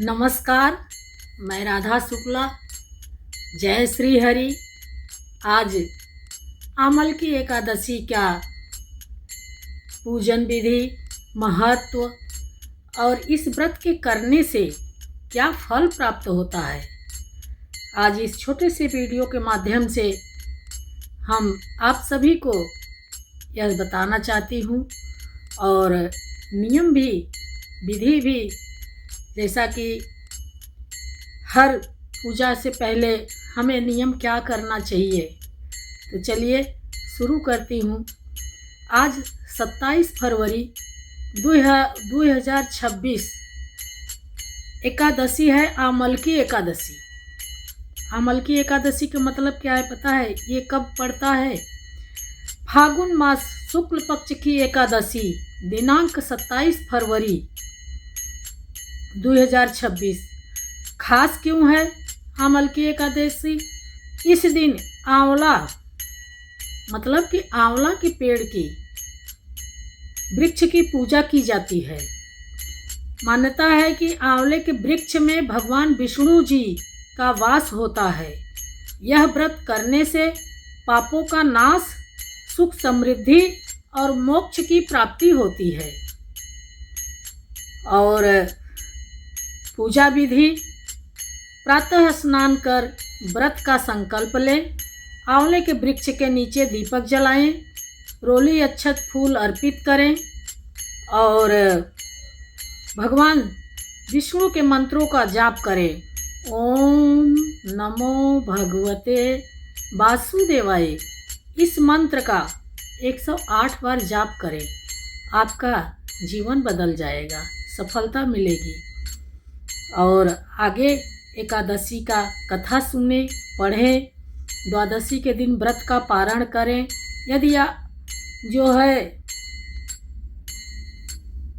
नमस्कार। मैं राधा शुक्ला। जय श्री हरि। आज आमल की एकादशी का पूजन विधि, महत्व और इस व्रत के करने से क्या फल प्राप्त होता है, आज इस छोटे से वीडियो के माध्यम से हम आप सभी को यह बताना चाहती हूँ। और नियम भी, विधि भी, जैसा कि हर पूजा से पहले हमें नियम क्या करना चाहिए। तो चलिए शुरू करती हूँ। आज 27 फरवरी 2026 एकादशी है, आमल की एकादशी। आमल की एकादशी का मतलब क्या है पता है? ये कब पड़ता है? फागुन मास शुक्ल पक्ष की एकादशी दिनांक 27 फरवरी 2026। खास क्यों है आमल की एकादशी? इस दिन आंवला, मतलब कि आंवला के पेड़ की, वृक्ष की पूजा की जाती है। मान्यता है कि आंवले के वृक्ष में भगवान विष्णु जी का वास होता है। यह व्रत करने से पापों का नाश, सुख समृद्धि और मोक्ष की प्राप्ति होती है। और पूजा विधि: प्रातः स्नान कर व्रत का संकल्प लें, आंवले के वृक्ष के नीचे दीपक जलाएं, रोली अक्षत फूल अर्पित करें और भगवान विष्णु के मंत्रों का जाप करें। ओम नमो भगवते वासुदेवाय, इस मंत्र का 108 बार जाप करें। आपका जीवन बदल जाएगा, सफलता मिलेगी। और आगे एकादशी का कथा सुने, पढ़ें। द्वादशी के दिन व्रत का पारण करें। यदि जो है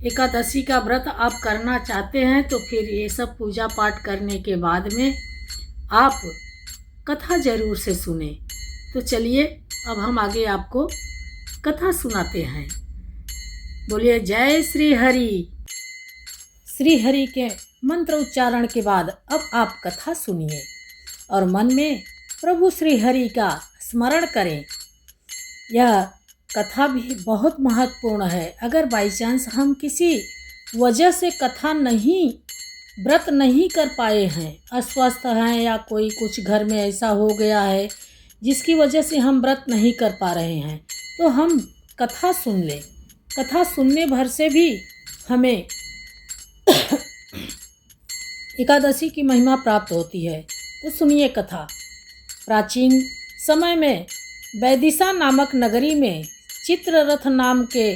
एकादशी का व्रत आप करना चाहते हैं तो फिर ये सब पूजा पाठ करने के बाद में आप कथा जरूर से सुने। तो चलिए अब हम आगे आपको कथा सुनाते हैं। बोलिए जय श्री हरि। श्री हरि के मंत्र उच्चारण के बाद अब आप कथा सुनिए और मन में प्रभु श्री हरि का स्मरण करें। यह कथा भी बहुत महत्वपूर्ण है। अगर बाई चांस हम किसी वजह से कथा नहीं, व्रत नहीं कर पाए हैं, अस्वस्थ हैं या कोई कुछ घर में ऐसा हो गया है जिसकी वजह से हम व्रत नहीं कर पा रहे हैं, तो हम कथा सुन लें। कथा सुनने भर से भी हमें एकादशी की महिमा प्राप्त होती है। तो सुनिए कथा। प्राचीन समय में वैदिशा नामक नगरी में चित्ररथ नाम के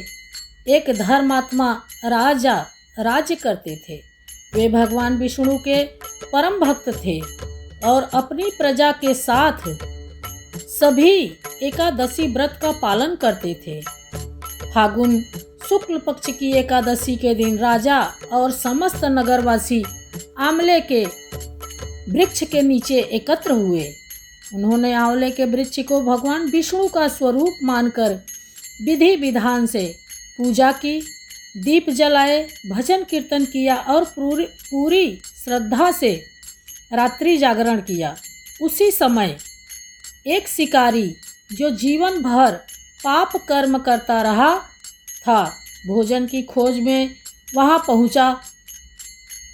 एक धर्मात्मा राजा राज्य करते थे। वे भगवान विष्णु के परम भक्त थे और अपनी प्रजा के साथ सभी एकादशी व्रत का पालन करते थे। फागुन शुक्ल पक्ष की एकादशी के दिन राजा और समस्त नगरवासी आंवले के वृक्ष के नीचे एकत्र हुए। उन्होंने आंवले के वृक्ष को भगवान विष्णु का स्वरूप मानकर विधि विधान से पूजा की, दीप जलाए, भजन कीर्तन किया और पूरी श्रद्धा से रात्रि जागरण किया। उसी समय एक शिकारी जो जीवन भर पाप कर्म करता रहा था, भोजन की खोज में वहां पहुंचा।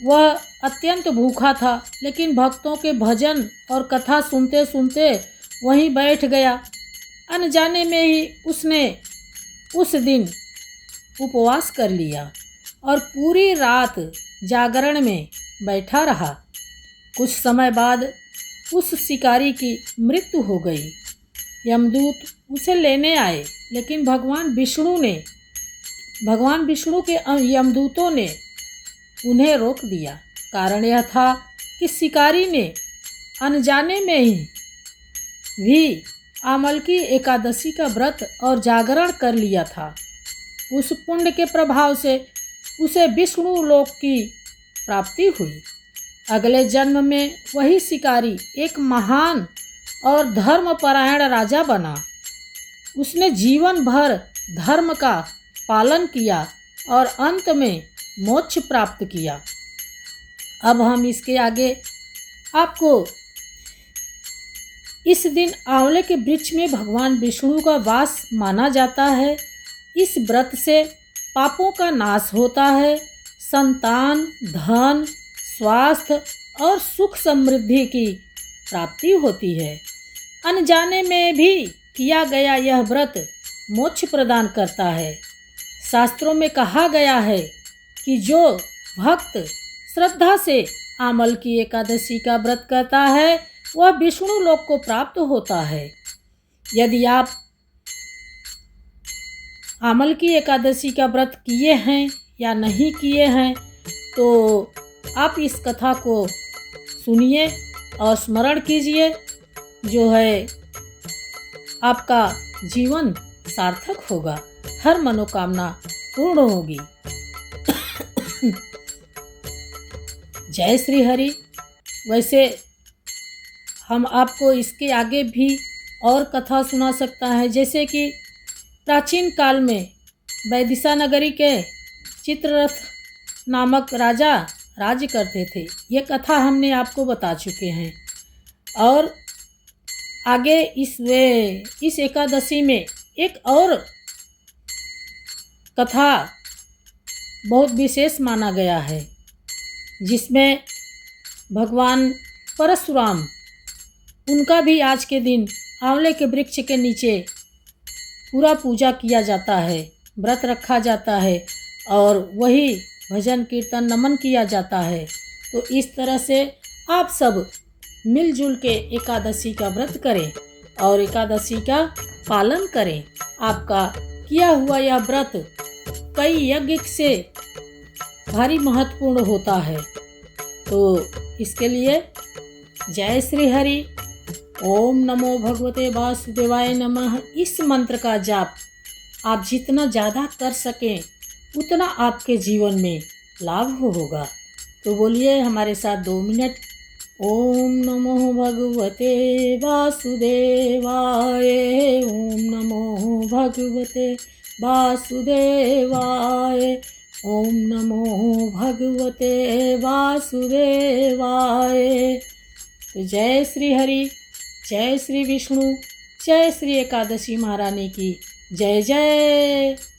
वह अत्यंत भूखा था, लेकिन भक्तों के भजन और कथा सुनते सुनते वहीं बैठ गया। अनजाने में ही उसने उस दिन उपवास कर लिया और पूरी रात जागरण में बैठा रहा। कुछ समय बाद उस शिकारी की मृत्यु हो गई। यमदूत उसे लेने आए, लेकिन भगवान विष्णु के यमदूतों ने उन्हें रोक दिया। कारण यह था कि शिकारी ने अनजाने में ही भी आमल की एकादशी का व्रत और जागरण कर लिया था। उस पुण्य के प्रभाव से उसे विष्णु लोक की प्राप्ति हुई। अगले जन्म में वही शिकारी एक महान और धर्मपरायण राजा बना। उसने जीवन भर धर्म का पालन किया और अंत में मोक्ष प्राप्त किया। अब हम इसके आगे आपको इस दिन आंवले के वृक्ष में भगवान विष्णु का वास माना जाता है। इस व्रत से पापों का नाश होता है, संतान, धन, स्वास्थ्य और सुख समृद्धि की प्राप्ति होती है। अनजाने में भी किया गया यह व्रत मोक्ष प्रदान करता है। शास्त्रों में कहा गया है कि जो भक्त श्रद्धा से आमल की एकादशी का व्रत करता है वह विष्णु लोक को प्राप्त होता है। यदि आप आमल की एकादशी का व्रत किए हैं या नहीं किए हैं तो आप इस कथा को सुनिए और स्मरण कीजिए, जो है आपका जीवन सार्थक होगा, हर मनोकामना पूर्ण होगी। जय श्री हरि। वैसे हम आपको इसके आगे भी और कथा सुना सकता है, जैसे कि प्राचीन काल में बैदिशा नगरी के चित्ररथ नामक राजा राज्य करते थे। ये कथा हमने आपको बता चुके हैं। और आगे इस एकादशी में एक और कथा बहुत विशेष माना गया है, जिसमें भगवान परशुराम, उनका भी आज के दिन आंवले के वृक्ष के नीचे पूरा पूजा किया जाता है, व्रत रखा जाता है और वही भजन कीर्तन नमन किया जाता है। तो इस तरह से आप सब मिलजुल के एकादशी का व्रत करें और एकादशी का पालन करें। आपका किया हुआ यह व्रत कई यज्ञ से भारी महत्वपूर्ण होता है। तो इसके लिए जय श्री हरि। ओम नमो भगवते वासुदेवाय नमः। इस मंत्र का जाप आप जितना ज़्यादा कर सकें उतना आपके जीवन में लाभ होगा। तो बोलिए हमारे साथ 2 मिनट। ओम नमो भगवते वासुदेवाय। ओम नमो भगवते वासुदेवाय। ओम नमो भगवते वासुदेवाय। तो जय श्री हरि, जय श्री विष्णु, जय श्री एकादशी महारानी की जय जय।